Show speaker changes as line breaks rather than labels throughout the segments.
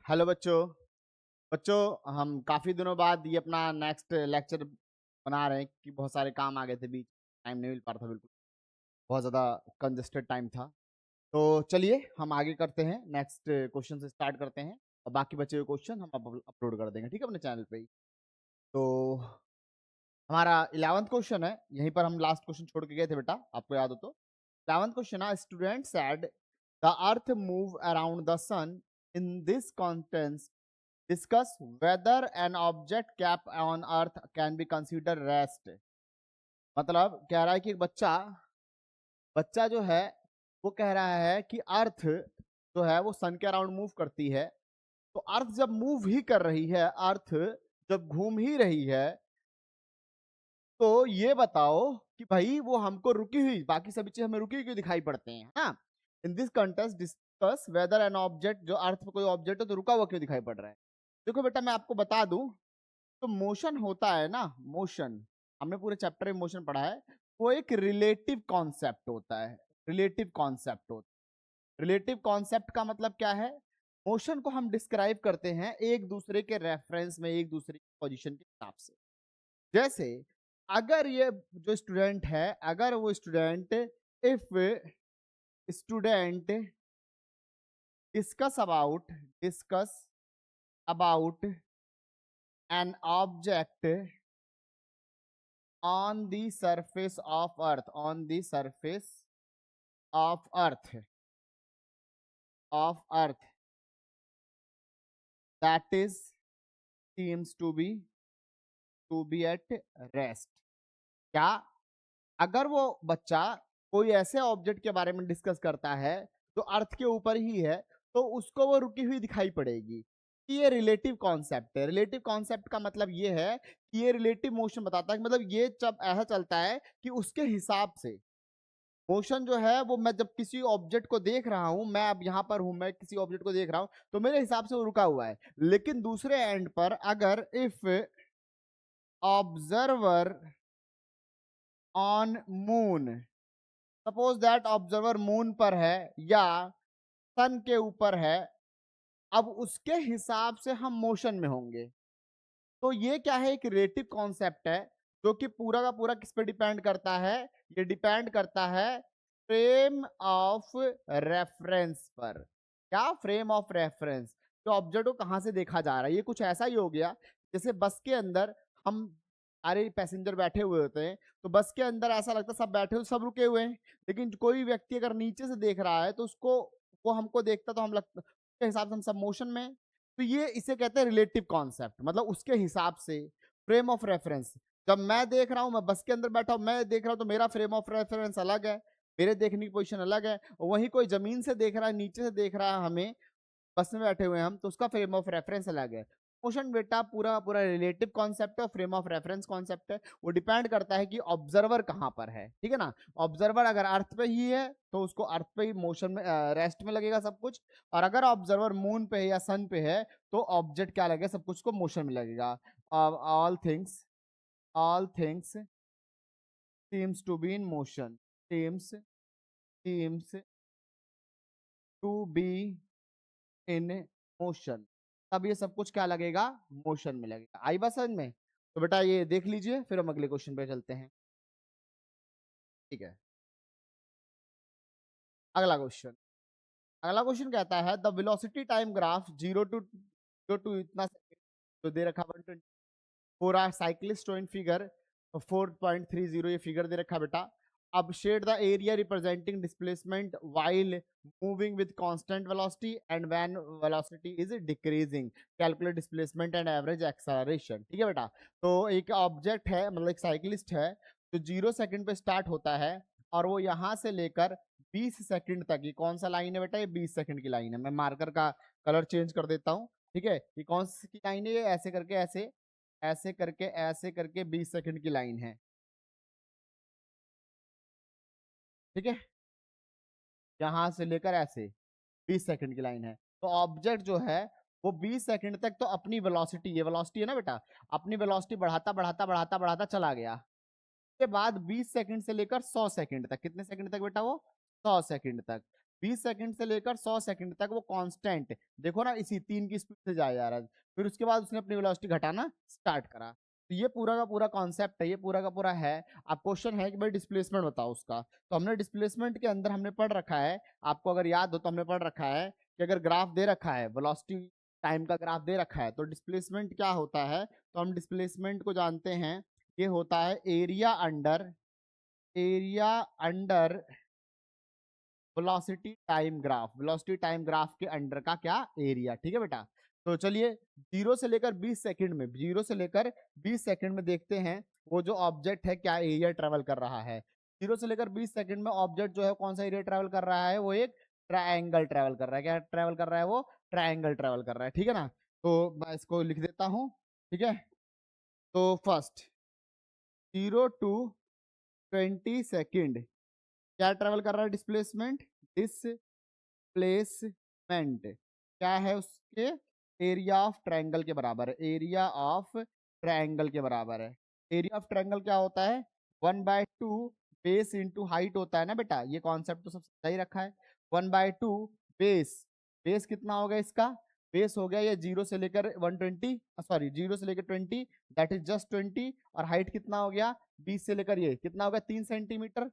Hello बच्चों। बच्चों हम काफ़ी दिनों बाद ये अपना नेक्स्ट लेक्चर बना रहे हैं कि बहुत सारे काम आ गए थे, बीच टाइम नहीं मिल पा रहा था, बिल्कुल बहुत ज़्यादा कंजेस्टेड टाइम था। तो चलिए हम आगे करते हैं, नेक्स्ट क्वेश्चन से स्टार्ट करते हैं और बाकी बचे हुए क्वेश्चन हम अपलोड कर देंगे, ठीक है, अपने चैनल पे ही। तो हमारा 11th क्वेश्चन है, यहीं पर हम लास्ट क्वेश्चन छोड़ के गए थे बेटा, आपको याद हो तो। 11th क्वेश्चन है, student said the earth move around the sun in this context discuss whether an object kept on earth can be consider rest. मतलब कह रहा है कि एक बच्चा बच्चा जो है वो कह रहा है कि अर्थ जो है वो सन के अराउंड मूव करती है। तो अर्थ जब मूव ही कर रही है, अर्थ जब घूम ही रही है, तो ये बताओ कि भाई वो हमको रुकी हुई, बाकी सभी चीज हमें रुकी हुई क्यों दिखाई पड़ते हैं, है ना। In this contest discuss whether an object, जो अर्थ पे कोई ऑब्जेक्ट है तो रुका हुआ क्यों दिखाई पड़ रहा है। देखो बेटा मैं आपको बता दूं, तो मोशन होता है ना, मोशन हमने पूरे चैप्टर में मोशन पढ़ा है, वो एक रिलेटिव कॉन्सेप्ट होता है। रिलेटिव कॉन्सेप्ट होता है। रिलेटिव कॉन्सेप्ट का मतलब क्या है? मोशन को हम डिस्क्राइब करते हैं एक दूसरे के रेफरेंस में, एक दूसरे की पोजीशन के हिसाब से। जैसे अगर ये जो स्टूडेंट है, अगर वो student, if student discuss about an object on the surface of earth, on the surface of earth that is seems to be at rest। क्या अगर वो बच्चा कोई ऐसे ऑब्जेक्ट के बारे में डिस्कस करता है जो अर्थ के ऊपर ही है, तो उसको वो रुकी हुई दिखाई पड़ेगी। ये रिलेटिव कॉन्सेप्ट है। रिलेटिव कॉन्सेप्ट का मतलब ये है कि ये रिलेटिव मोशन बताता है, मतलब ये जब ऐसा चलता है कि उसके हिसाब से मोशन जो है वो, मैं जब किसी ऑब्जेक्ट को देख रहा हूं, मैं अब यहां पर हूं, मैं किसी ऑब्जेक्ट को देख रहा हूं, तो मेरे हिसाब से वो रुका हुआ है। लेकिन दूसरे एंड पर अगर if observer on moon, suppose that observer moon पर है या सन के ऊपर है, अब उसके हिसाब से हम मोशन में होंगे। तो ये क्या है? एक रिलेटिव कॉन्सेप्ट है जो कि पूरा का पूरा किस पे डिपेंड करता है? ये डिपेंड करता है फ्रेम ऑफ रेफरेंस पर। क्या? फ्रेम ऑफ रेफरेंस, जो ऑब्जेक्ट को कहां से देखा जा रहा है। ये कुछ ऐसा ही हो गया जैसे बस के अंदर हम सारे पैसेंजर बैठे हुए होते हैं, तो बस के अंदर ऐसा लगता है सब बैठे हुए, सब रुके हुए हैं, लेकिन कोई व्यक्ति अगर नीचे से देख रहा है तो उसको, वो हमको देखता तो हम लगता के हिसाब से हम सब मोशन में। तो ये इसे कहते हैं रिलेटिव कॉन्सेप्ट, मतलब उसके हिसाब से फ्रेम ऑफ रेफरेंस। जब मैं देख रहा हूं, मैं बस के अंदर बैठा हूं, मैं देख रहा हूं, तो मेरा फ्रेम ऑफ रेफरेंस अलग है, मेरे देखने की पोजीशन अलग है। वहीं कोई जमीन से देख रहा है, नीचे से देख रहा है, हमें बस में बैठे हुए हैं हम, तो उसका फ्रेम ऑफ रेफरेंस अलग है। मोशन बेटा पूरा पूरा रिलेटिव कॉन्सेप्ट है, फ्रेम ऑफ रेफरेंस कॉन्सेप्ट है। वो डिपेंड करता है कि ऑब्जर्वर कहां पर है, ठीक है ना। ऑब्जर्वर अगर अर्थ पे ही है तो उसको अर्थ पे ही मोशन में, रेस्ट में लगेगा सब कुछ। और अगर ऑब्जर्वर मून पे है या सन पे है, तो ऑब्जेक्ट क्या लगेगा? सब कुछ को मोशन में लगेगा। All things seems to be in motion, seems to be in motion. तब ये सब कुछ क्या लगेगा? मोशन में लगेगा। आई बात समझ में? तो बेटा ये देख लीजिए, फिर हम अगले क्वेश्चन पे चलते हैं, ठीक है। अगला क्वेश्चन, अगला क्वेश्चन कहता है the velocity time graph 0 to इतना सेकंड जो दे रखा 120 for a cyclist in figure 4.30, ये फिगर दे रखा बेटा। अब shade the area representing displacement while moving with constant velocity and when velocity is decreasing calculate displacement and average acceleration. ठीक है बेटा। तो एक ऑब्जेक्ट है, मतलब एक साइक्लिस्ट है जो 0 सेकंड पे स्टार्ट होता है और वो यहां से लेकर 20 सेकंड तक, ये कौन सा लाइन है बेटा? ये 20 सेकंड की लाइन है। मैं मार्कर का कलर चेंज कर देता हूँ, ठीक है। ये कौन सी की लाइन है? ये ऐसे करके ऐसे, ऐसे करके ऐसे करके 20 सेकंड की लाइन है, ठीक है। यहां से लेकर ऐसे 20 सेकंड की लाइन है। तो ऑब्जेक्ट जो है वो 20 सेकंड तक तो अपनी वेलोसिटी, ये वेलोसिटी है ना बेटा, अपनी वेलोसिटी बढ़ाता बढ़ाता बढ़ाता बढ़ाता चला गया। उसके बाद 20 सेकंड से लेकर 100 सेकंड तक, कितने सेकंड तक बेटा? वो 100 सेकंड तक। 20 सेकंड से लेकर 100 सेकंड तक वो कांस्टेंट, देखो ना इसी 3 की स्पीड से जाया जा रहा है। फिर उसके बाद उसने अपनी वेलोसिटी घटाना स्टार्ट करा। तो ये पूरा का पूरा कॉन्सेप्ट है, ये पूरा का पूरा है। अब क्वेश्चन है कि भाई डिस्प्लेसमेंट बताओ उसका। तो हमने डिस्प्लेसमेंट के अंदर हमने पढ़ रखा है, आपको अगर याद हो तो हमने पढ़ रखा है कि अगर ग्राफ दे रखा है, वेलोसिटी टाइम का ग्राफ दे रखा है, तो डिस्प्लेसमेंट क्या होता है, तो हम डिस्प्लेसमेंट को जानते हैं, ये होता है area under velocity time graph के अंडर का क्या एरिया। ठीक है बेटा। तो चलिए 0 से लेकर 20 सेकंड में, 0 से लेकर 20 सेकंड में देखते हैं वो जो ऑब्जेक्ट है क्या एरिया ट्रेवल कर रहा है। 0 से लेकर 20 सेकंड में ऑब्जेक्ट जो है कौन सा एरिया ट्रेवल कर रहा है, वो एक ट्रायंगल ट्रेवल कर रहा है। क्या ट्रेवल कर रहा है, वो ट्रायंगल ट्रेवल कर रहा है। ठीक है ना। तो मैं इसको लिख देता हूं। ठीक है। तो फर्स्ट 0 to 20 सेकेंड क्या ट्रेवल कर रहा है, डिस्प्लेसमेंट, डिस्प्लेसमेंट क्या है उसके, एरिया ऑफ ट्रायंगल के बराबर है, एरिया ऑफ ट्रायंगल के बराबर है। एरिया ऑफ ट्रायंगल क्या होता है, 1/2 बेस इंटू हाइट होता है ना बेटा, ये कॉन्सेप्ट तो सब सही रखा है। 1/2 बेस, बेस कितना होगा इसका, बेस हो गया ये 0 से लेकर 120, सॉरी 0 से लेकर 20, दैट इज जस्ट 20। और हाइट कितना हो गया, 20 से लेकर ये कितना होगा 3 सेंटीमीटर,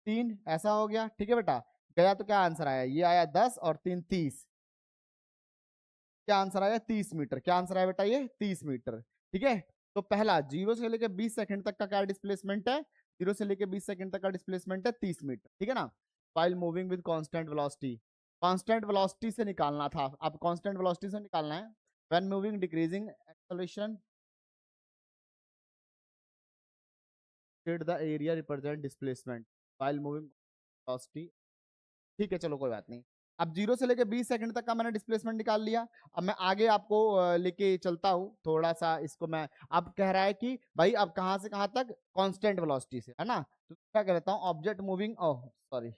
3 ऐसा हो गया। ठीक है बेटा। गया तो क्या आंसर आया, ये आया 10 और 3 30, क्या आंसर आया 30 मीटर। क्या आंसर आया बेटा, ये 30 मीटर। ठीक है। तो पहला 0 से लेकर 20 सेकंड तक का क्या डिस्प्लेसमेंट है, 0 से लेकर 20 सेकंड तक का डिस्प्लेसमेंट है 30 मीटर। ठीक है ना। While moving with constant velocity, constant velocity से निकालना था, अब कांस्टेंट वेलोसिटी से निकालना है। When moving decreasing acceleration did the area represent displacement while moving velocity। ठीक है चलो कोई बात नहीं। अब 0 से लेके 20 सेकंड तक का मैंने डिस्प्लेसमेंट निकाल लिया। अब मैं आगे आपको लेके चलता हूँ थोड़ा सा इसको मैं। अब कह रहा है कि भाई अब कहां से कहां तक, कांस्टेंट वेलोसिटी से, है ना। तो क्या कहता हूँ, object moving, oh sorry,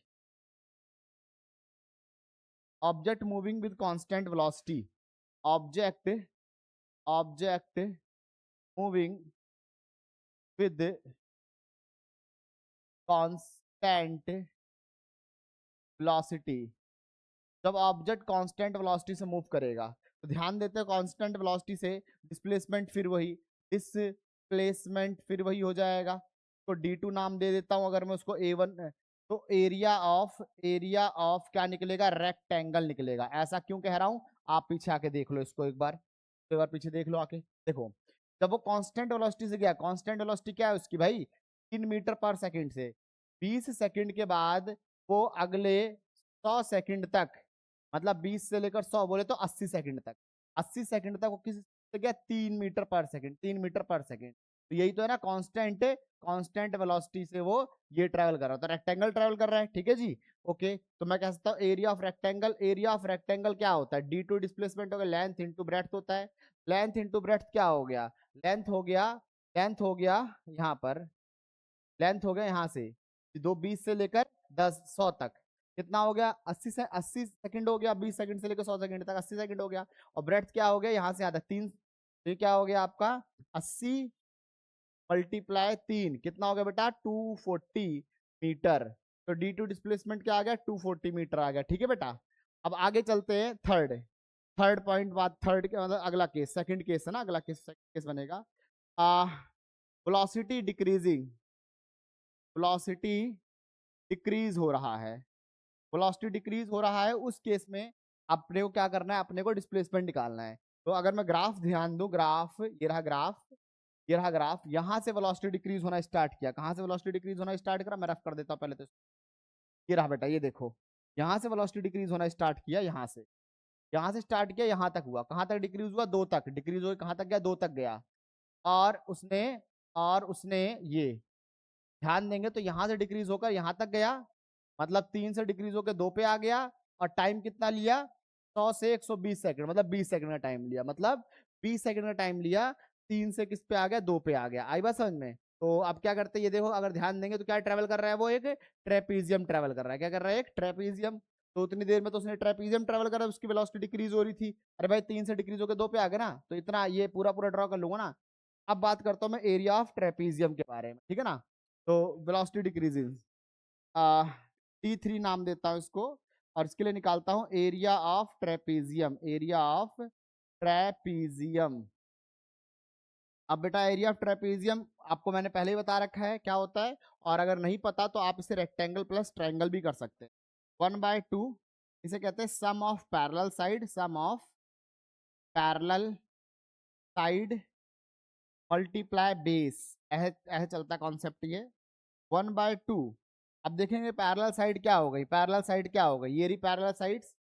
object moving with constant velocity, object object moving with constant velocity, जब ऑब्जेक्ट कांस्टेंट वेलोसिटी से मूव करेगा, तो ध्यान देते हैं कांस्टेंट वेलोसिटी से डिस्प्लेसमेंट फिर वही, डिस्प्लेसमेंट फिर वही हो जाएगा। तो D2 नाम दे देता हूं अगर मैं उसको A1, तो एरिया ऑफ क्या निकलेगा, रेक्टेंगल निकलेगा। ऐसा क्यों कह रहा हूं, आप पीछे आके देख लो इसको एक बार पीछे देख लो आके। देखो जब वो कांस्टेंट वेलोसिटी से गया, कांस्टेंट वेलोसिटी क्या है उसकी भाई, 3 मीटर पर सेकंड से 20 सेकंड के बाद वो अगले 100 सेकंड तक, मतलब 20 से लेकर 100 बोले तो 80 सेकंड तक, 80 सेकंड तक वो किस से गया, 3 metre per second, 3 metre per second. तो यही तो है ना कांस्टेंट, कांस्टेंट वेलोसिटी से वो ये ट्रैवल कर रहा है, तो रेक्टेंगल ट्रैवल कर रहा है। ठीक है जी। ओके तो मैं कह सकता हूँ area of rectangle, area of rectangle क्या होता है, D2 डिस्प्लेसमेंट हो गया, लेंथ इंटू ब्रेड्थ होता है। लेंथ इंटू ब्रेड्थ क्या हो गया, लेंथ हो गया, लेंथ हो गया यहाँ पर, लेंथ हो गया यहाँ से 20 से लेकर 100 तक, कितना हो गया 80 सेकंड हो गया, 20 सेकंड से लेकर 100 सेकंड तक 80 सेकंड हो गया। और ब्रेड्थ क्या हो गया, यहाँ से यहाँ तक 3, तो ये क्या हो गया आपका 80 मल्टीप्लाई 3, कितना हो गया बेटा 240 मीटर। तो D2 डिस्प्लेसमेंट क्या आ गया, 240 मीटर आ गया। ठीक है बेटा। अब आगे चलते हैं थर्ड, थर्ड पॉइंट बात, थर्ड के मतलब अगला केस, सेकंड केस है ना, अगला केस सेकंड केस बनेगा। वेलोसिटी डिक्रीजिंग, वेलोसिटी डिक्रीज हो रहा है, वेलोसिटी डिक्रीज हो रहा है, उस केस में अपने को क्या करना है, अपने को डिस्प्लेसमेंट निकालना है। तो अगर मैं ग्राफ ध्यान दूं, ग्राफ ये रहा, ग्राफ ये रहा, ग्राफ यहां से वेलोसिटी डिक्रीज होना स्टार्ट किया, कहां से वेलोसिटी डिक्रीज होना स्टार्ट करा, मैं रफ कर देता हूं पहले तो, ये रहा बेटा, ये देखो यहां से वेलोसिटी डिक्रीज होना स्टार्ट किया, यहां से स्टार्ट किया, यहां तक हुआ, कहां तक डिक्रीज हुआ, 2 तक डिक्रीज हुआ, कहां तक गया, 2 तक गया। और उसने ये ध्यान देंगे तो यहां से डिक्रीज होकर यहां तक गया, मतलब 3 से डिक्रीज होकर 2 पे आ गया। और टाइम कितना लिया, 100 से 120 सेकंड, मतलब 20 सेकंड का टाइम लिया, मतलब 20 सेकंड का टाइम लिया। 3 से किस पे आ गया, 2 पे आ गया। आई बात समझ में। तो अब क्या करते हैं, ये देखो अगर ध्यान देंगे तो क्या ट्रेवल कर रहा है, वो एक ट्रेपीजियम ट्रेवल कर रहा है। क्या कर रहा है, एक ट्रेपीजियम। तो उतनी देर में तो उसने ट्रेपीजियम ट्रेवल करा, उसकी वेलोसिटी डिक्रीज हो रही थी। अरे भाई 3 से डिक्रीज होकर 2 पे आ गया ना, तो इतना ये पूरा पूरा ड्रॉ कर लूंगा ना। अब बात करता हूं मैं एरिया ऑफ ट्रेपीजियम के बारे में, ठीक है ना। तो वेलोसिटी डिक्रीजिंग, D3 नाम देता हूं इसको। और इसके लिए निकालता हूं area of trapezium, area of trapezium. अब बेटा एरिया ऑफ ट्रेपेजियम आपको मैंने पहले ही बता रखा है क्या होता है, और अगर नहीं पता तो आप इसे रेक्टेंगल प्लस ट्रायंगल भी कर सकते हैं। 1/2 इसे कहते हैं sum of parallel side, sum of parallel side multiply base, ऐसे चलता कॉन्सेप्ट ये। 1/2। अब देखेंगे पैरेलल साइड क्या हो गई, पैरेलल साइड क्या हो गई, ये रही पैरेलल साइड्स।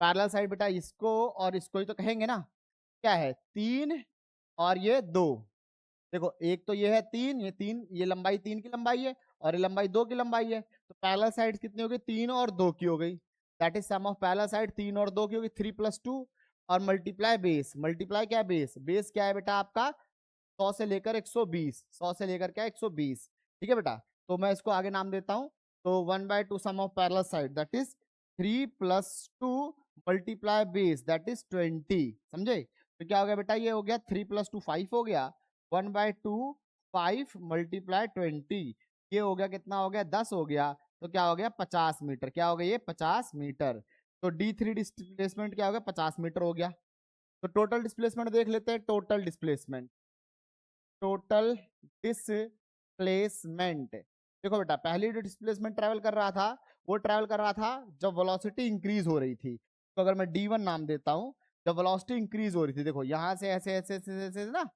पैरेलल साइड बेटा इसको और इसको ही तो कहेंगे ना, क्या है 3 और ये 2। देखो एक तो ये है 3, ये 3, ये लंबाई 3 की लंबाई है और ये लंबाई 2 की लंबाई है, तो पैरेलल साइड कितनी हो गई, 3 और 2 की हो गई। That is sum of parallel side 3 और 2 की होगी, 3 + 2 और मल्टीप्लाई बेस, मल्टीप्लाई क्या है बेस, बेस क्या है बेटा आपका 100 से लेकर 120, 100 से लेकर क्या 120। ठीक है बेटा, तो मैं इसको आगे नाम देता हूं, तो 1/2 sum of parallel side that is 3 + 2 multiply base that is 20। समझे, तो क्या हो गया बेटा, ये हो गया 3 + 2 5 हो गया, 1/2 5 मल्टीप्लाई 20, ये हो गया कितना हो गया 10 हो गया, तो क्या हो गया 50 मीटर, क्या हो गया ये 50 मीटर। तो D3 डिस्प्लेसमेंट क्या हो गया 50 मीटर हो गया। तो टोटल डिस्प्लेसमेंट देख लेते हैं, टोटल डिस्प्लेसमेंट, टोटल डिस्प्लेसमेंट। देखो बेटा पहली जो डिस्प्लेसमेंट ट्रेवल कर रहा था वो ट्रेवल कर रहा था जब वेलोसिटी इंक्रीज हो रही थी, तो अगर मैं D1 नाम देता हूं, जब वेलोसिटी इंक्रीज हो रही थी, देखो यहां से ऐसे ऐसे ऐसे ऐसे ना,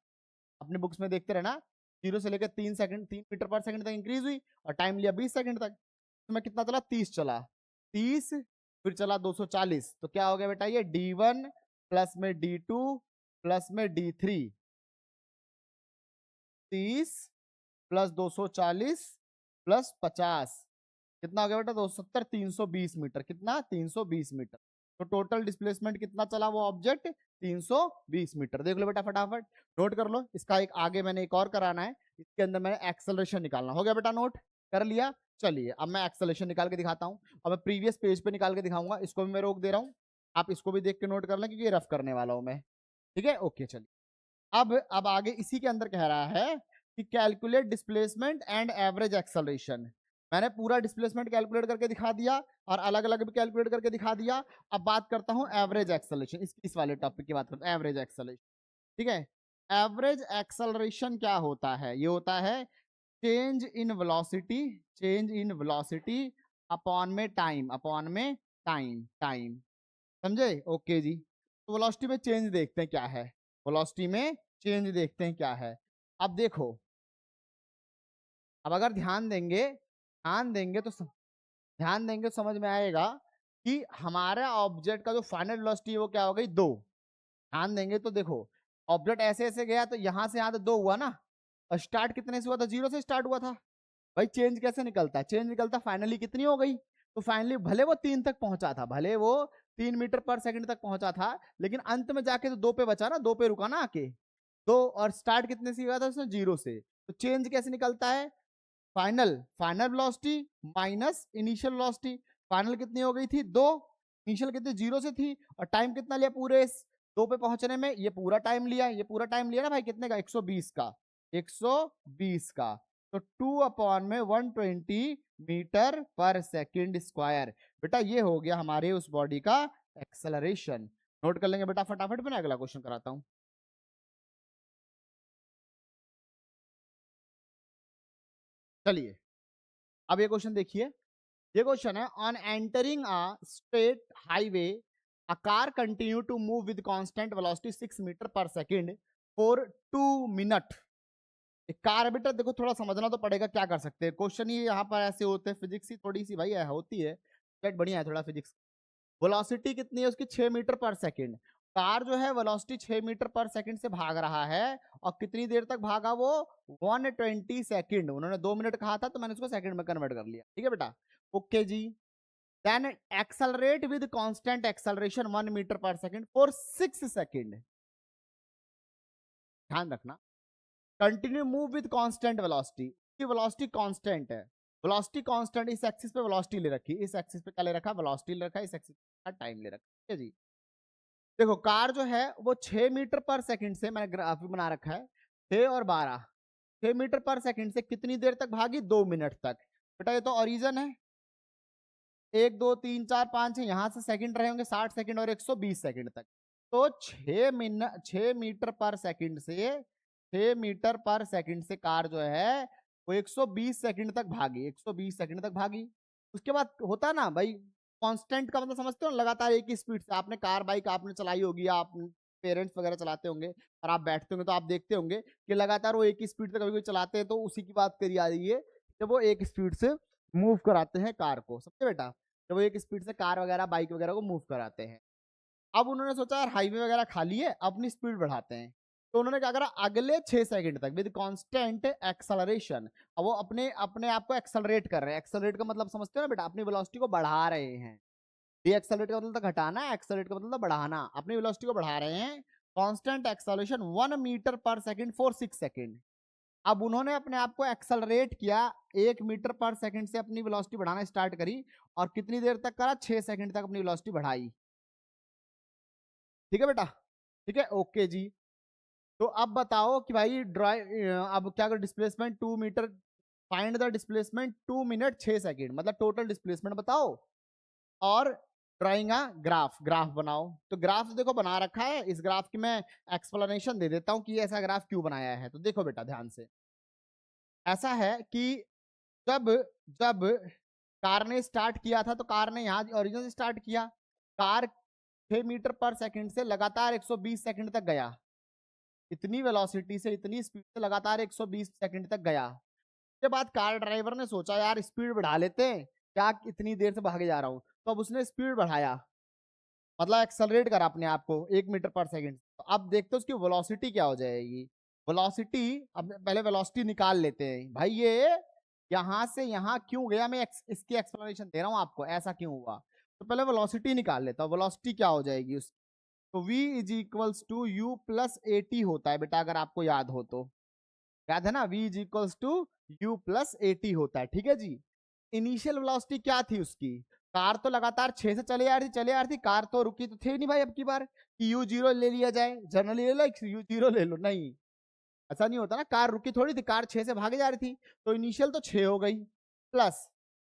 अपने बुक्स में देखते रहना, 0 से लेकर 3 सेकंड 3 मीटर पर सेकंड तक इंक्रीज हुई और टाइम लिया 20 सेकंड तक, तो मैं कितना चला 30 चला, 30 फिर चला 240, तो क्या हो गया बेटा ये D1 प्लस में D2 प्लस में D3, 30 प्लस 240 प्लस 50, कितना हो गया बेटा 270, 320 मीटर, कितना 320 मीटर। तो टोटल डिस्प्लेसमेंट कितना चला वो ऑब्जेक्ट 320 मीटर। देख लो बेटा फटाफट नोट कर लो, इसका एक आगे मैंने एक और कराना है, इसके अंदर मैंने एक्सेलरेशन निकालना, हो गया बेटा नोट कर लिया। चलिए अब मैं एक्सेलरेशन निकाल के दिखाता हूं, अब मैं प्रीवियस पेज पे निकाल के दिखाऊंगा, इसको भी मैं रोक दे रहा हूं, आप इसको भी देख के नोट कर लें क्योंकि रफ करने वाला हूं मैं। ठीक है ओके चलिए, अब आगे इसी के अंदर कह रहा है कि calculate displacement and average acceleration. मैंने पूरा डिस्प्लेसमेंट कैलकुलेट करके दिखा दिया और अलग अलग भी कैलकुलेट करके दिखा दिया। अब बात करता हूं एवरेज एक्सेलरेशन, इस वाले टॉपिक की बात करता हूं, एवरेज एक्सेलरेशन। ठीक है, एवरेज एक्सेलरेशन क्या होता है, ये होता है change in velocity, change in velocity upon में टाइम, अपॉन में टाइम, टाइम। समझे ओके जी, तो वेलोसिटी में चेंज देखते हैं क्या है, वेलोसिटी में चेंज देखते हैं क्या है। अब देखो, अब अगर ध्यान देंगे, ध्यान देंगे तो ध्यान देंगे तो समझ में आएगा कि हमारा ऑब्जेक्ट का जो फाइनल वेलोसिटी है वो क्या हो गई 2। ध्यान देंगे तो देखो ऑब्जेक्ट ऐसे ऐसे गया तो यहां से यहां तो 2 हुआ ना, और स्टार्ट कितने से हुआ था, 0 से स्टार्ट हुआ था। भाई चेंज कैसे निकलता है, चेंज निकलता फाइनली कितनी हो गई, तो फाइनली भले वो 3 तक पहुंचा था, भले वो 3 मीटर पर सेकंड तक पहुंचा था, लेकिन अंत में जाके तो 2 पे बचा ना, 2 पे रुका ना आके, 2, और स्टार्ट कितने से हुआ था उसने 0 से, तो चेंज कैसे निकलता है, final final velocity minus initial velocity. Final कितनी हो गई थी 2, इनिशियल कितनी 0 से थी, और टाइम कितना लिया पूरे 2 पे पहुंचने में, ये पूरा टाइम लिया, ये पूरा टाइम लिया ना भाई, कितने का 120 का, 120 का, तो 2/120 मीटर पर सेकंड स्क्वायर। बेटा ये हो गया हमारे उस बॉडी का एक्सेलरेशन। नोट कर लेंगे बेटा फटाफट, मैं अगला क्वेश्चन कराता हूं। चलिए अब ये क्वेश्चन देखिए, ये क्वेश्चन है on entering a straight highway a car continue to move with constant velocity 6 metre per second for 2 minute. एक कार बेटा देखो थोड़ा समझना तो पड़ेगा, क्या कर सकते हैं, क्वेश्चन ही यहाँ पर ऐसे होते हैं, फिजिक्स ही थोड़ी सी भाई है, होती है, बढ़िया है थोड़ा फिजिक्स। वेलोसिटी कितनी है उसकी 6 मीटर पर सेकंड, कार जो है वेलोसिटी 6 मीटर पर सेकंड से भाग रहा है, और कितनी देर तक भागा वो 120 सेकंड, उन्होंने 2 मिनट कहा था तो मैंने उसको सेकंड में कन्वर्ट कर लिया। ठीक है बेटा ओके जी, then accelerate with constant acceleration 1 metre per second for 6 second. ध्यान रखना, continue move with constant velocity, की वेलोसिटी कांस्टेंट है, वेलोसिटी कांस्टेंट, इस एक्सिस पे वेलोसिटी ले रखी, इस एक्सिस पे क्या ले रखा वेलोसिटी ले रखा, इस एक्सिस पे टाइम ले रखा। ठीक है जी, देखो कार जो है वो 6 मीटर पर सेकंड से, मैंने ग्राफ भी बना रखा है, 6 और 12, 6 मीटर पर सेकंड से कितनी देर तक भागी 2 मिनट तक। बेटा ये तो ओरिजिन है, 1 2 3 4 5 6 यहाँ से सेकंड रहे होंगे 60 सेकंड और 120 सेकंड तक। तो 6 मीटर पर सेकंड से 6 मीटर पर सेकंड से कार जो है वो 120 सेकंड तक भागी, 120 सेकंड तक भागी। उसके बाद होता ना भाई, कांस्टेंट का मतलब समझते हो ना, लगातार एक ही स्पीड से आपने कार बाइक आपने चलाई होगी, आप पेरेंट्स वगैरह चलाते होंगे और आप बैठते होंगे तो आप देखते होंगे कि लगातार वो एक ही स्पीड से कभी कभी चलाते हैं, तो उसी की बात करी जा रही है जब वो एक स्पीड से मूव कराते हैं कार को, समझे बेटा, जब वो एक स्पीड से कार वगैरह बाइक वगैरह को मूव कराते हैं। अब उन्होंने सोचा यार हाईवे वगैरह खाली है, अपनी स्पीड बढ़ाते हैं। तो उन्होंने क्या करा, अगले 6 सेकंड तक विद कांस्टेंट एक्सेलरेशन, अब वो अपने अपने आप को एक्सेलरेट कर रहे हैं। एक्सेलरेट का मतलब समझते हो ना बेटा, अपनी वेलोसिटी को बढ़ा रहे हैं। डी एक्सेलरेट का मतलब घटाना, एक्सेलरेट का मतलब बढ़ाना, अपनी वेलोसिटी को बढ़ा रहे हैं। Constant acceleration 1 metre per second for 6 second. अब उन्होंने अपने आप को एक्सेलरेट किया, 1 मीटर पर सेकंड से अपनी वेलोसिटी बढ़ाना स्टार्ट करी, और कितनी देर तक करा, 6 सेकंड तक अपनी वेलोसिटी बढ़ाई। ठीक है बेटा, ठीक है, ओके जी। तो अब बताओ कि भाई अब क्या कर, displacement 2 metre, find the displacement 2 minute 6 second, मतलब टोटल डिस्प्लेसमेंट बताओ, और ड्राइंग ग्राफ, ग्राफ बनाओ। तो ग्राफ देखो बना रखा है, इस ग्राफ की मैं एक्सप्लेनेशन दे देता हूं कि ऐसा ग्राफ क्यों बनाया है। तो देखो बेटा ध्यान से, ऐसा है कि जब जब कार ने स्टार्ट किया था, तो कार ने यहाँ ओरिजिन से स्टार्ट किया, कार 6 मीटर पर सेकंड से लगातार 120 सेकंड तक गया, इतनी वेलोसिटी से इतनी स्पीड से लगातार 120 सेकंड तक गया। उसके बाद कार ड्राइवर ने सोचा यार स्पीड बढ़ा लेते हैं, क्या इतनी देर से भागे जा रहा हूं, तो अब उसने स्पीड बढ़ाया, मतलब एक्सेलरेट करा अपने आप को 1 मीटर पर सेकंड। तो अब देखते हैं उसकी वेलोसिटी क्या हो जाएगी। वेलोसिटी, अब पहले वेलोसिटी निकाल लेते हैं भाई, ये यहां से यहां क्यों गया, मैं इसकी एक्सप्लेनेशन दे रहा हूं आपको, ऐसा क्यों हुआ। तो पहले वेलोसिटी निकाल लेता हूं, वेलोसिटी क्या हो जाएगी उसकी। तो v is equals to u plus a t होता है बेटा, अगर आपको याद हो तो, याद है ना, v is equals to u plus a t होता है, ठीक है जी। इनिशियल वेलोसिटी क्या थी उसकी, कार तो लगातार 6 से चले आ रही थी, चले आ रही थी, कार तो रुकी तो थे नहीं भाई। अब की बार कि यू जीरो ले लिया जाए, जनरली ले लो यू जीरो ले लो, नहीं ऐसा नहीं होता ना, कार रुकी थोड़ी थी, कार 6 से भागे जा रही थी, तो इनिशियल तो 6 हो गई, प्लस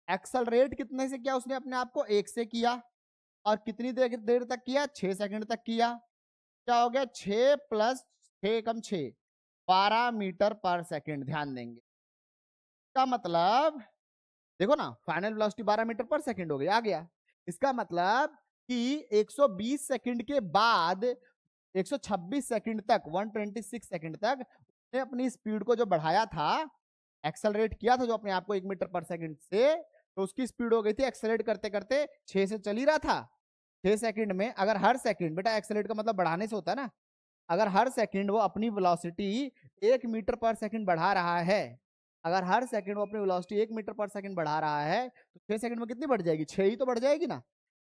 एक्सेलरेट कितने से किया उसने अपने आप को, 1 से किया, और कितनी देर तक किया, 6 सेकंड तक किया। क्या हो गया, 6 प्लस 6 कम 6, 12 मीटर पर सेकंड, ध्यान देंगे। इसका मतलब देखो ना, final velocity 12 metre per second हो गई, आ गया। इसका मतलब कि 120 सेकंड के बाद 126 सेकंड तक, 126 सेकंड तक उसने अपनी स्पीड को जो बढ़ाया था, एक्सेलरेट किया था जो अपने आप को 1 मीटर पर सेकंड से, तो उसकी स्पीड हो गई थी एक्सेलरेट करते करते 6 से चल ही रहा था। 6 सेकंड में अगर हर सेकंड, बेटा एक्सेलरेट का मतलब बढ़ाने से होता है ना, अगर हर सेकंड वो अपनी वेलोसिटी 1 मीटर पर सेकंड बढ़ा रहा है, अगर हर सेकंड वो अपनी वेलोसिटी 1 मीटर पर सेकंड बढ़ा रहा है, तो 6 सेकंड में कितनी बढ़ जाएगी, 6 ही तो बढ़ जाएगी ना।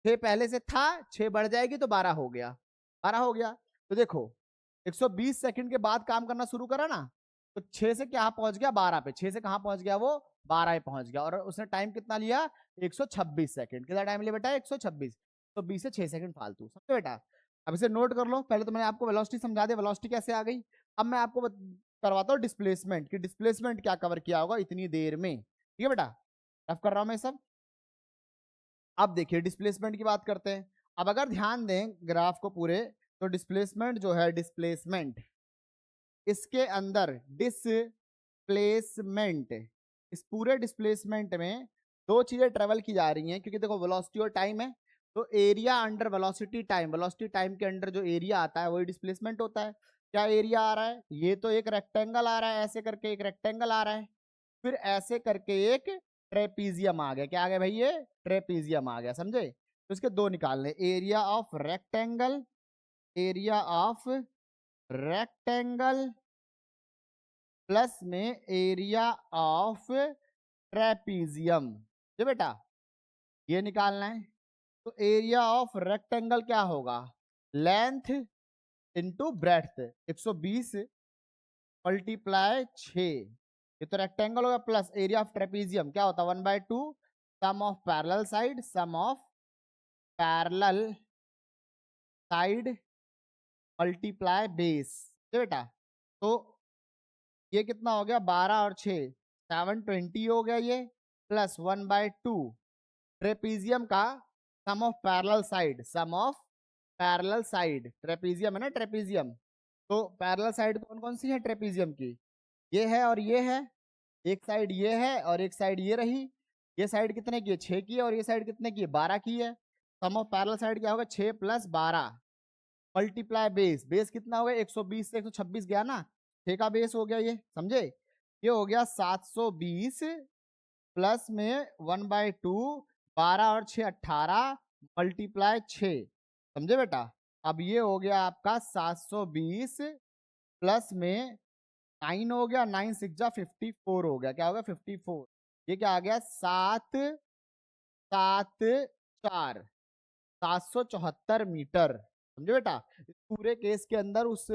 6 पहले से था, 6 बढ़ जाएगी तो 12 हो गया, 12 हो गया। तो देखो 120 सेकंड के बाद काम करना शुरू करा ना, तो 6 से क्या पहुंच गया, 12 पे, 6 से कहां पहुंच गया वो, 12 पे पहुंच गया, और उसने टाइम कितना लिया, 126 सेकंड। कितना टाइम लिया बेटा, 126, तो 20 से 6 सेकंड फालतू, समझे बेटा। अब इसे नोट कर लो, पहले तो मैंने आपको वेलोसिटी समझा दिया, वेलोसिटी कैसे आ गई। अब मैं आपको करवाता हूँ डिस्प्लेसमेंट, कि डिस्प्लेसमेंट क्या कवर किया होगा इतनी देर में, ठीक है बेटा, रफ कर रहा हूं मैं सब। अब देखिए डिस्प्लेसमेंट की बात करते हैं। अब अगर ध्यान दें ग्राफ को पूरे, तो डिस्प्लेसमेंट जो है, डिस्प्लेसमेंट इसके अंदर डिस्प्लेसमेंट, इस पूरे डिस्प्लेसमेंट में दो चीजें ट्रेवल की जा रही हैं, क्योंकि देखो वेलोसिटी और टाइम है, तो area under velocity time, velocity time के अंडर जो एरिया आता है वही डिस्प्लेसमेंट होता है। क्या एरिया आ रहा है, ये तो एक रेक्टेंगल आ रहा है, ऐसे करके एक रेक्टेंगल आ रहा है, फिर ऐसे करके एक ट्रेपीजियम आ गया, क्या आ गया भाई, ये ट्रेपीजियम आ गया, समझे। तो इसके दो निकालने, area of rectangle, area of rectangle plus में एरिया ऑफ ट्रेपीजियम, ये बेटा ये निकालना है। तो एरिया ऑफ रेक्टेंगल क्या होगा, लेंथ इंटू ब्रेड्थ, 120 मल्टीप्लाई 6, ये तो रेक्टेंगल होगा, प्लस एरिया ऑफ ट्रेपीजियम क्या होता है, 1/2 sum of parallel side, sum of parallel side multiply base, बेटा। तो ये कितना हो गया, 12 और 6 720 हो गया ये, प्लस 1/2 ट्रेपीजियम का sum of parallel side, sum of parallel side, trapezium है ना ट्रेपीजियम, तो पैरेलल साइड कौन कौन सी है ट्रेपीजियम की, ये है और ये है, एक साइड ये है और एक साइड ये रही, ये साइड कितने की है 6 की है और ये साइड कितने की है 12 की है। सम ऑफ पैरेलल साइड क्या होगा 6 + 12 मल्टीप्लाई बेस, बेस कितना होगा 120 से 126 गया ना, 6 का बेस हो गया ये, समझे, ये हो गया 720 प्लस में 1/2, 12 और 6 18 मल्टीप्लाई 6, समझे बेटा। अब ये हो गया आपका 720 प्लस में 9 हो गया, 9 6 जा 54 हो गया, क्या होगा 54, ये क्या आ गया 7 7 4 774 मीटर, समझे बेटा। इस पूरे केस के अंदर उस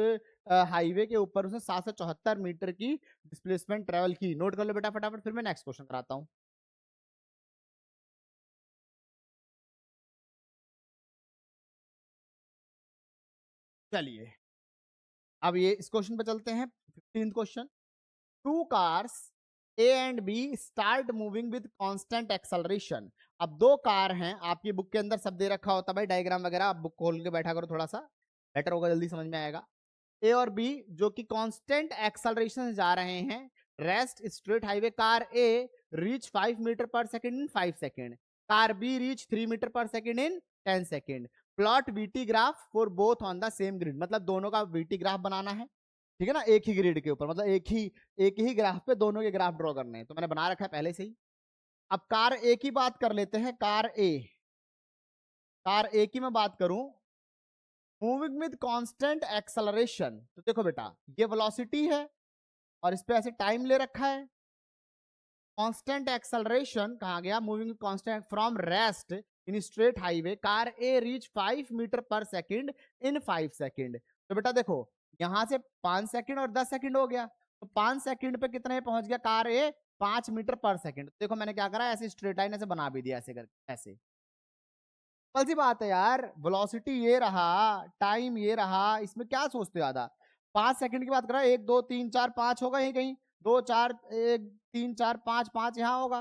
हाईवे के ऊपर उसने 774 मीटर की डिस्प्लेसमेंट ट्रेवल की। नोट कर लो बेटा फटाफट, फिर मैं नेक्स्ट क्वेश्चन कराता हूं। चलिए अब ये इस क्वेश्चन पे चलते हैं, 15th question. Two cars A and B start moving with constant acceleration. अब दो कार हैं, आपकी बुक के अंदर सब दे रखा होता भाई, डायग्राम वगैरह, आप बुक खोल के बैठा करो, थोड़ा सा बेटर होगा, जल्दी समझ में आएगा। ए और बी जो कि कांस्टेंट एक्सेलरेशन से जा रहे हैं, rest straight highway, car A reach 5 metre per second in 5 second, car B reach 3 metre per second in 10 second. Plot VT graph for both on the same grid, मतलब दोनों का VT graph बनाना है, ठीक है ना, एक ही ग्रिड के ऊपर, मतलब एक ही ग्राफ पे दोनों के ग्राफ ड्रॉ करने हैं, तो मैंने बना रखा है पहले से ही। अब कार ए की बात कर लेते हैं, कार ए की मैं बात करूं, मूविंग विद कांस्टेंट एक्सेलरेशन, तो देखो बेटा ये वेलोसिटी है और इस पे ऐसे टाइम ले रखा है। कांस्टेंट एक्सेलरेशन कहा गया, moving constant from rest in straight highway, car A reach 5 metre per second in 5 second. तो बेटा देखो यहां से 5 सेकेंड और 10 सेकेंड हो गया, तो 5 सेकेंड पे कितने पहुंच गया कार ए 5 मीटर पर सेकेंड। देखो मैंने क्या करा, ऐसे स्ट्रेट लाइन ऐसे बना भी दिया, ऐसे करके, ऐसे सिंपल सी बात है यार, वेलोसिटी ये रहा, टाइम ये रहा, इसमें क्या सोचते ज्यादा। 5 सेकंड की बात कर रहा है, 1 2 3 4 5 होगा यही कहीं, 2 4 1 3 4 5 5 यहाँ होगा,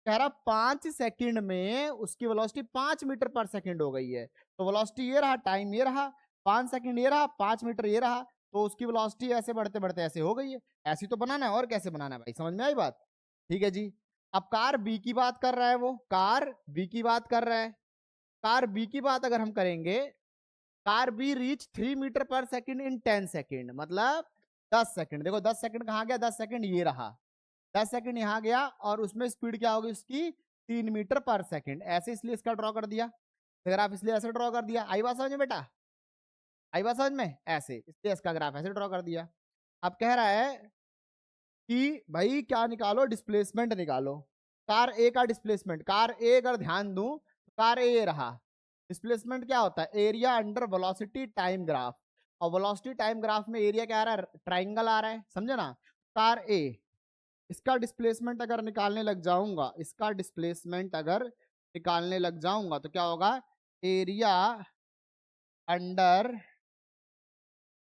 कह रहा 5 सेकंड में उसकी वेलोसिटी 5 मीटर पर सेकंड हो गई है। तो वेलोसिटी ये रहा, टाइम ये रहा, 5 सेकंड ये रहा, 5 मीटर ये रहा, तो उसकी वेलोसिटी ऐसे बढ़ते बढ़ते ऐसे हो गई है। ऐसी तो बनाना है, और कैसे बनाना है भाई, समझ में आई बात, ठीक है जी। अब कार बी की बात कर रहा है, वो कार बी की बात कर रहा है, कार बी की बात अगर हम करेंगे, car B reach 3 metre per second in 10 second, मतलब 10 सेकंड। देखो 10 सेकंड कहाँ गया, 10 सेकंड ये रहा, 10 सेकंड यहाँ गया, और उसमें स्पीड क्या होगी उसकी 3 मीटर पर सेकंड, ऐसे इसलिए इसका ड्रॉ कर दिया, ग्राफ इसलिए ऐसे ड्रॉ कर दिया। आई बात समझ में बेटा, आई बात समझ में, ऐसे इसलिए इसका ग्राफ ऐसे ड्रॉ कर दिया। अब कह रहा है कि भाई क्या निकालो, डिस्प्लेसमेंट निकालो, कार ए का डिस्प्लेसमेंट, कार ए अगर ध्यान दूं, कार ए रहा, डिस्प्लेसमेंट क्या होता है area under velocity time graph, और वेलोसिटी टाइम ग्राफ में एरिया क्या आ रहा है, ट्राइंगल आ रहा है, समझे ना। कार ए, इसका डिस्प्लेसमेंट अगर निकालने लग जाऊंगा, इसका डिस्प्लेसमेंट अगर निकालने लग जाऊंगा तो क्या होगा, area under,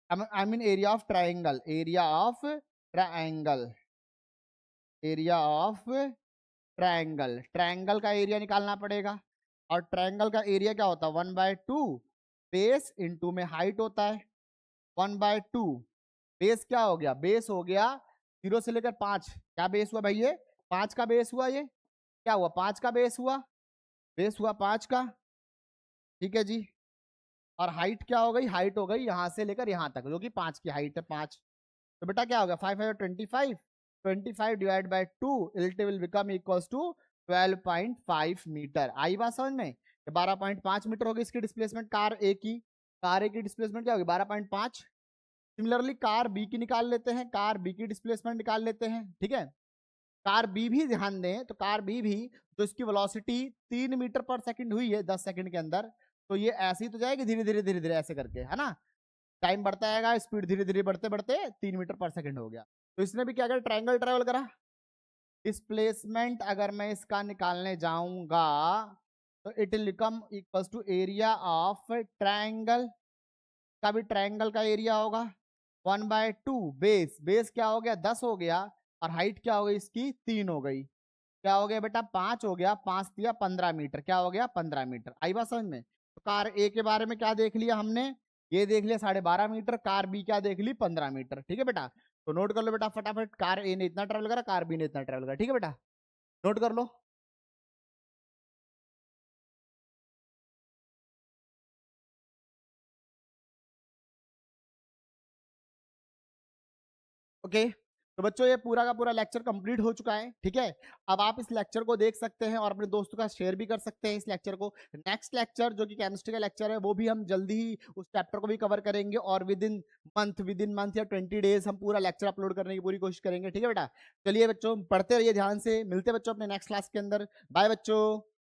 I mean area of triangle, area of triangle, area of triangle, triangle का एरिया निकालना पड़ेगा, और ट्राइंगल का एरिया क्या होता है 1/2 बेस इंटू में हाइट होता है, 1/2 बेस क्या हो गया, बेस हो गया 0 से लेकर 5, क्या बेस हुआ भाई, ये 5 का बेस हुआ, ये क्या हुआ 5 का बेस हुआ, बेस हुआ 5 का, ठीक है जी। और हाइट क्या हो गई, हाइट हो गई यहां से लेकर यहां तक, जो कि 5 की हाइट है 5, तो बेटा क्या हो गया 5 5 25, 25 divide by 2 it will become equals to 12.5 metre. आई बात समझ में, 12.5 मीटर होगी इसकी डिस्प्लेसमेंट, कार ए की, कार ए की डिस्प्लेसमेंट क्या होगी 12.5। सिमिलरली कार बी की निकाल लेते हैं, कार बी की डिस्प्लेसमेंट निकाल लेते हैं, ठीक है। कार बी भी ध्यान दें, तो कार बी भी जो इसकी वेलोसिटी 3 मीटर पर सेकंड हुई है 10 सेकंड के अंदर, तो ये ऐसे ही तो जाएगी धीरे धीरे धीरे धीरे ऐसे करके, है ना, टाइम बढ़ता आएगा, स्पीड धीरे धीरे बढ़ते बढ़ते 3 मीटर पर सेकंड हो गया। तो इसने भी क्या किया, ट्रायंगल ट्रेवल करा। डिस्प्लेसमेंट अगर मैं इसका निकालने जाऊंगा तो it will become equals to area of triangle, का भी ट्रायंगल का एरिया होगा 1/2 बेस, बेस क्या हो गया 10 हो गया, और हाइट क्या हो गई इसकी 3 हो गई, क्या हो गया बेटा 5 हो गया, 5 दिया 15 मीटर, क्या हो गया 15 मीटर। आई बात समझ में। तो कार ए के बारे में क्या देख लिया हमने, ये देख लिया 12.5 मीटर, कार बी क्या देख ली 15 मीटर। ठीक है बेटा, तो नोट कर लो बेटा फटाफट, कार ए ने इतना ट्रेवल करा, कार बी ने इतना ट्रेवल करा। ठीक है बेटा, नोट कर लो। ओके, तो बच्चों ये पूरा का पूरा लेक्चर कंप्लीट हो चुका है। ठीक है, अब आप इस लेक्चर को देख सकते हैं और अपने दोस्तों का शेयर भी कर सकते हैं इस लेक्चर को। नेक्स्ट लेक्चर जो कि केमिस्ट्री का लेक्चर है, वो भी हम जल्दी ही उस चैप्टर को भी कवर करेंगे और विद इन मंथ या 20 डेज हम पूरा लेक्चर अपलोड करने की पूरी कोशिश करेंगे। ठीक है बेटा, चलिए बच्चों पढ़ते रहिए ध्यान से, मिलते हैं बच्चों अपने नेक्स्ट क्लास के अंदर। बाय बच्चों।